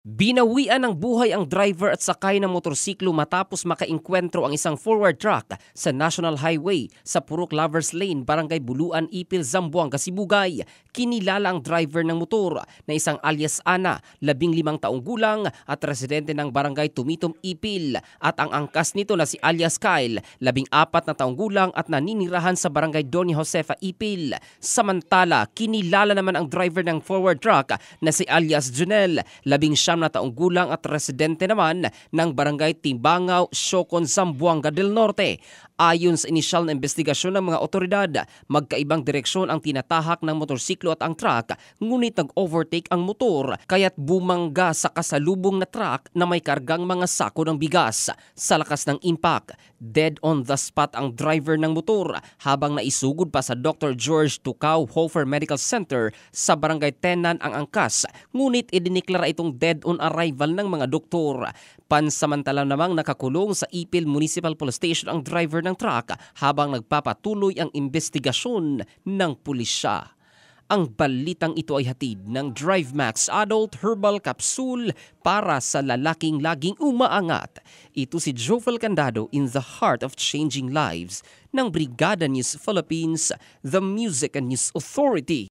Binawian ng buhay ang driver at sakay ng motorsiklo matapos makaengkwentro ang isang forward truck sa National Highway sa Purok Lovers Lane, Barangay Buluan, Ipil, Zamboanga, Sibugay. Kinilala ang driver ng motor na isang alias Ana, 15 taong gulang at residente ng Barangay Tumitom, Ipil, at ang angkas nito na si alias Kyle, 14 na taong gulang at naninirahan sa Barangay Doña Josefa, Ipil. Samantala, kinilala naman ang driver ng forward truck na si alias Junel, 19 na taong gulang at residente naman ng Barangay Timbangaw, Siocon, Zamboanga del Norte. Ayon sa inisyal na investigasyon ng mga otoridad, magkaibang direksyon ang tinatahak ng motorsiklo at ang truck, ngunit nag-overtake ang motor kaya't bumangga sa kasalubong na truck na may kargang mga sako ng bigas. Sa lakas ng impact, dead on the spot ang driver ng motor habang naisugod pa sa Dr. George Tucao Hofer Medical Center sa Barangay Tenan ang angkas, ngunit idiniklara itong dead on arrival ng mga doktor. Pansamantala namang nakakulong sa Ipil Municipal Police Station ang driver ng truck habang nagpapatuloy ang investigasyon ng pulisya. Ang balitang ito ay hatid ng DriveMax Adult Herbal Capsule para sa lalaking laging umaangat. Ito si Jovel Candado in the heart of changing lives ng Brigada News Philippines, the Music and News Authority.